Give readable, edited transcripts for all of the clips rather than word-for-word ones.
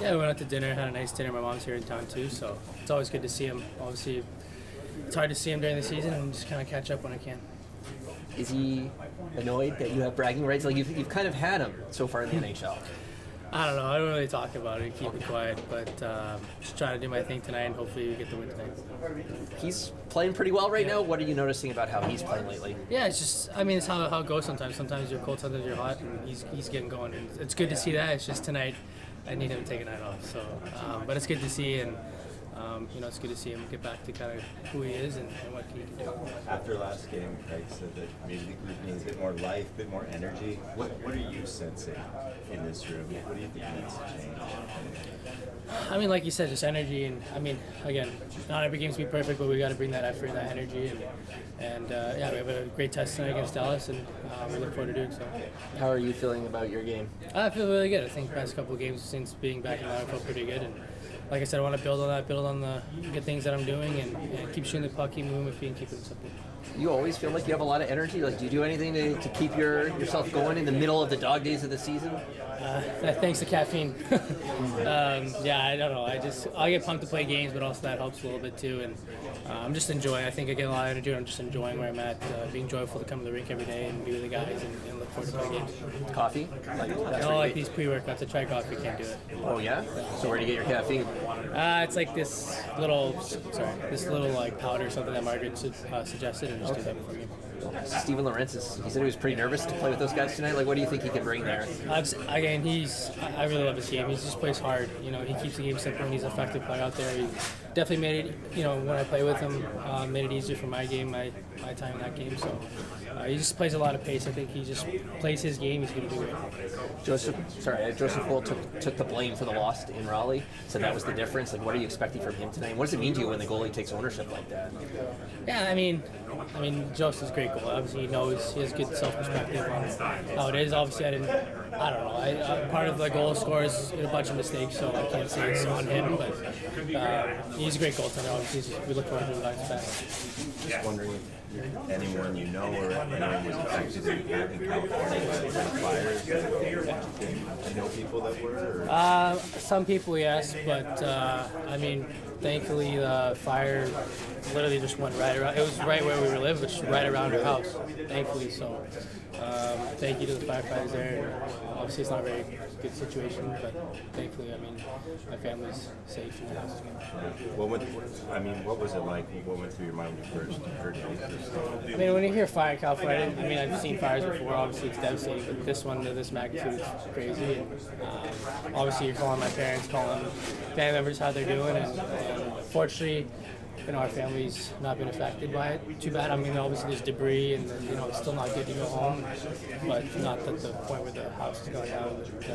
Yeah, we went out to dinner, had a nice dinner. My mom's here in town too, so it's always good to see him. Obviously, it's hard to see him during the season and just kind of catch up when I can. Is he annoyed that you have bragging rights? Like you've kind of had him so far in the NHL. I don't know. I don't really talk about it. Keep it quiet, but just trying to do my thing tonight and hopefully we get the win tonight. He's playing pretty well right now. What are you noticing about how he's playing lately? Yeah, it's just, I mean, it's how it goes sometimes. Sometimes you're cold, sometimes you're hot, and he's getting going. And it's good to see that. It's just tonight, I need him to take a night off. So, but it's good to see, and it's good to see him get back to kind of who he is and what he can do. After last game, Craig said that maybe the group needs a bit more life, a bit more energy. What are you sensing in this room? What do you think needs to change? I mean, like you said, just energy, and I mean, again, not every game's be perfect, but we got to bring that effort and that energy, and yeah, we have a great test tonight against Dallas, and we look forward to doing so. How are you feeling about your game? I feel really good. I think the past couple of games since being back in the lineup, I felt pretty good, and like I said, I want to build on that, build on the good things that I'm doing, and keep shooting the puck, keep moving my feet, and keep it simple. You always feel like you have a lot of energy. Like, do you do anything to keep yourself going in the middle of the dog days of the season? Thanks to caffeine. Yeah, I don't know. I get pumped to play games, but also that helps a little bit too. And I'm just enjoying. I think I get a lot of energy. I'm just enjoying where I'm at, being joyful to come to the rink every day and be with the guys and look forward to playing games. Coffee? I don't like these pre-workouts. I try coffee, can't do it. Oh yeah? So where do you get your caffeine? It's like this little like powder or something that Margaret suggested, and just do that before the game. Steven Lorentz, he said he was pretty nervous to play with those guys tonight. Like, what do you think he can bring there? Again, I really love his game. He just plays hard. He keeps the game simple, and he's an effective player out there. He definitely made it, when I play with him, made it easier for my game, my time in that game. So he just plays a lot of pace. I think he just plays his game. He's going to do it. Joseph Woll took the blame for the loss in Raleigh. Said that was the difference. Like, what are you expecting from him tonight? What does it mean to you when the goalie takes ownership like that? Yeah, I mean, Joseph's a great goalie. Obviously, he knows, he has good self-perspective on how it is. Obviously, I don't know. Part of the goal score is a bunch of mistakes, so I can't say it's on him. But he's a great goaltender. Obviously, we look forward to him back. Just wondering if anyone you know or anyone was affected in California by the fires. Do you know people that were? Some people, yes, but thankfully the fire literally just went right around. It was right where we were living, which is right around our house, thankfully. So thank you to the firefighters there. Obviously, it's not a very good situation, but thankfully, my family's safe and the house is good. What was it like? What went through your mind when you first heard it? When you hear fire in California, I've seen fires before. Obviously, it's devastating, but this one to this magnitude is crazy. And obviously, you're calling my parents, calling family members how they're doing, and fortunately, our family's not been affected by it too bad. Obviously there's debris and it's still not good to go home, but not at the point where the house is going down. But,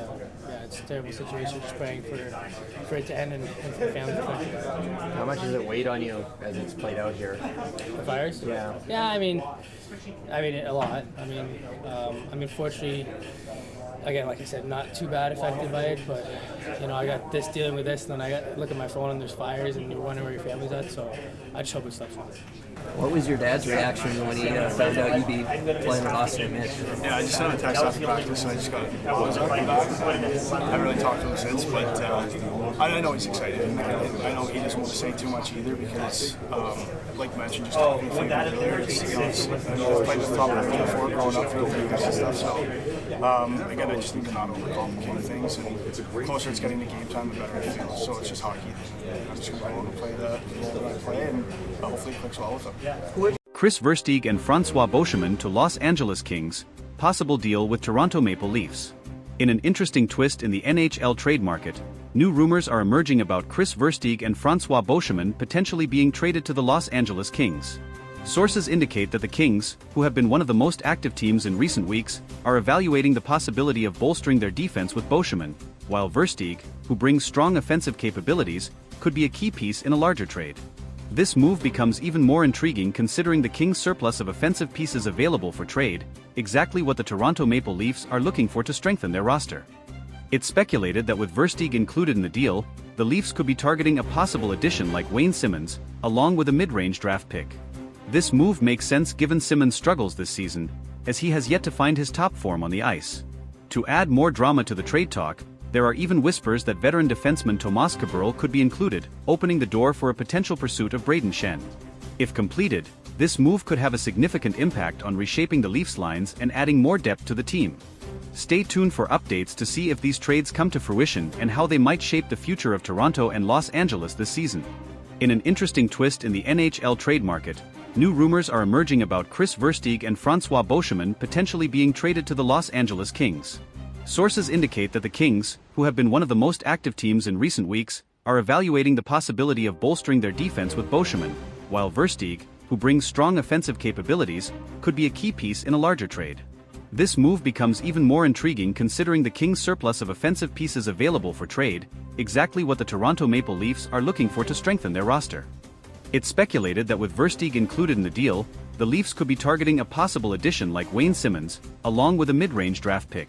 yeah, it's a terrible situation. Just praying for it to end and for the family to affect. How much does it weigh on you as it's played out here? The fires? Yeah. Yeah, a lot. Fortunately, again, like I said, not too bad affected by it, but I got this dealing with this, and then I got look at my phone and there's fires, and you're wondering where your family's at. So I just hope it stops. What was your dad's reaction when he found out you'd be playing with Austin and Mitch? Yeah, I just sent him a text after practice, and I just got I haven't really talked to him since, but I know he's excited. And I know he doesn't want to say too much either because, like mentioned, just talking to him earlier, I've played with top of before growing up for the years and stuff. So again, I just need to not overcomplicate things, and the closer it's getting to game time, the better it feels. So it's just hockey. I'm just going to go out and play the role that I play, and hopefully it clicks well with him. Kris Versteeg and Francois Beauchemin to Los Angeles Kings, possible deal with Toronto Maple Leafs. In an interesting twist in the NHL trade market, new rumors are emerging about Kris Versteeg and Francois Beauchemin potentially being traded to the Los Angeles Kings. Sources indicate that the Kings, who have been one of the most active teams in recent weeks, are evaluating the possibility of bolstering their defense with Beauchemin, while Versteeg, who brings strong offensive capabilities, could be a key piece in a larger trade. This move becomes even more intriguing considering the Kings' surplus of offensive pieces available for trade, exactly what the Toronto Maple Leafs are looking for to strengthen their roster. It's speculated that with Versteeg included in the deal, the Leafs could be targeting a possible addition like Wayne Simmonds, along with a mid-range draft pick. This move makes sense given Simmonds' struggles this season, as he has yet to find his top form on the ice. To add more drama to the trade talk, There are even whispers that veteran defenseman Tomas Kaberle could be included, opening the door for a potential pursuit of Brayden Schenn. If completed, this move could have a significant impact on reshaping the Leafs lines and adding more depth to the team. Stay tuned for updates to see if these trades come to fruition and how they might shape the future of Toronto and Los Angeles this season. In an interesting twist in the NHL trade market, new rumors are emerging about Kris Versteeg and Francois Beauchemin potentially being traded to the Los Angeles Kings. Sources indicate that the Kings, who have been one of the most active teams in recent weeks, are evaluating the possibility of bolstering their defense with Beauchemin, while Versteeg, who brings strong offensive capabilities, could be a key piece in a larger trade. This move becomes even more intriguing considering the Kings' surplus of offensive pieces available for trade, exactly what the Toronto Maple Leafs are looking for to strengthen their roster. It's speculated that with Versteeg included in the deal, the Leafs could be targeting a possible addition like Wayne Simmonds, along with a mid-range draft pick.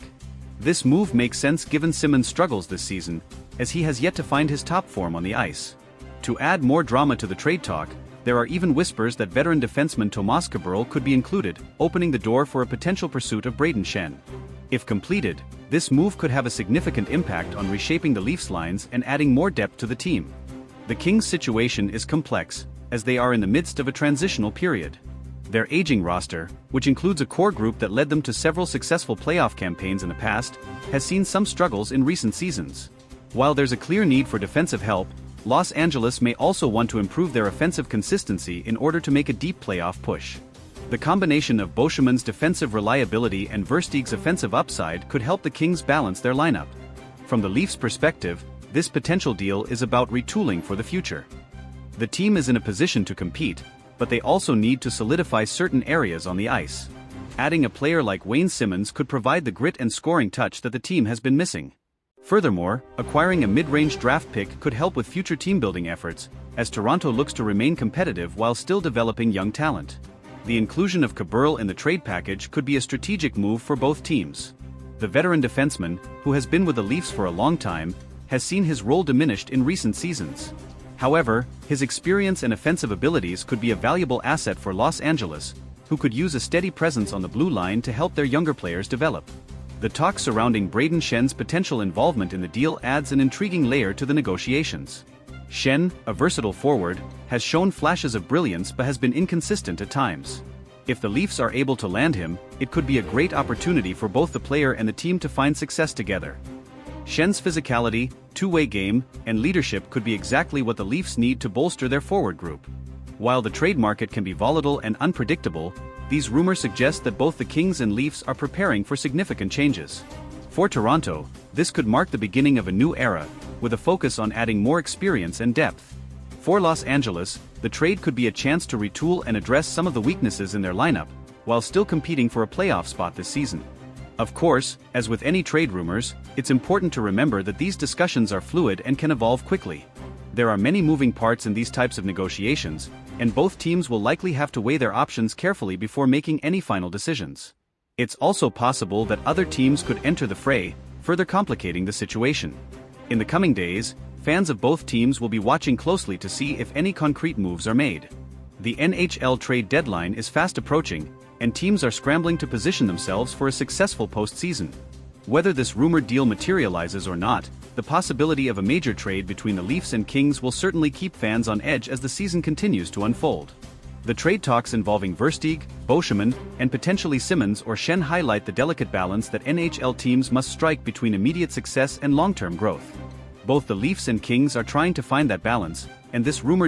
This move makes sense given Simmonds' struggles this season, as he has yet to find his top form on the ice. To add more drama to the trade talk, there are even whispers that veteran defenseman Tomas Kaberle could be included, opening the door for a potential pursuit of Brayden Schenn. If completed, this move could have a significant impact on reshaping the Leafs lines and adding more depth to the team. The Kings' situation is complex, as they are in the midst of a transitional period. Their aging roster, which includes a core group that led them to several successful playoff campaigns in the past, has seen some struggles in recent seasons. While there's a clear need for defensive help, Los Angeles may also want to improve their offensive consistency in order to make a deep playoff push. The combination of Beauchemin's defensive reliability and Versteeg's offensive upside could help the Kings balance their lineup. From the Leafs' perspective, this potential deal is about retooling for the future. The team is in a position to compete, but they also need to solidify certain areas on the ice. Adding a player like Wayne Simmonds could provide the grit and scoring touch that the team has been missing. Furthermore, acquiring a mid-range draft pick could help with future team-building efforts, as Toronto looks to remain competitive while still developing young talent. The inclusion of Kaberle in the trade package could be a strategic move for both teams. The veteran defenseman, who has been with the Leafs for a long time, has seen his role diminished in recent seasons. However, his experience and offensive abilities could be a valuable asset for Los Angeles, who could use a steady presence on the blue line to help their younger players develop. The talk surrounding Brayden Schenn's potential involvement in the deal adds an intriguing layer to the negotiations. Schenn, a versatile forward, has shown flashes of brilliance but has been inconsistent at times. If the Leafs are able to land him, it could be a great opportunity for both the player and the team to find success together. Schenn's physicality, two-way game, and leadership could be exactly what the Leafs need to bolster their forward group. While the trade market can be volatile and unpredictable, these rumors suggest that both the Kings and Leafs are preparing for significant changes. For Toronto, this could mark the beginning of a new era, with a focus on adding more experience and depth. For Los Angeles, the trade could be a chance to retool and address some of the weaknesses in their lineup, while still competing for a playoff spot this season. Of course, as with any trade rumors, it's important to remember that these discussions are fluid and can evolve quickly. There are many moving parts in these types of negotiations, and both teams will likely have to weigh their options carefully before making any final decisions. It's also possible that other teams could enter the fray, further complicating the situation. In the coming days, fans of both teams will be watching closely to see if any concrete moves are made. The NHL trade deadline is fast approaching, and teams are scrambling to position themselves for a successful postseason. Whether this rumored deal materializes or not, the possibility of a major trade between the Leafs and Kings will certainly keep fans on edge as the season continues to unfold. The trade talks involving Versteeg, Beauchemin, and potentially Simmonds or Schenn highlight the delicate balance that NHL teams must strike between immediate success and long-term growth. Both the Leafs and Kings are trying to find that balance, and this rumored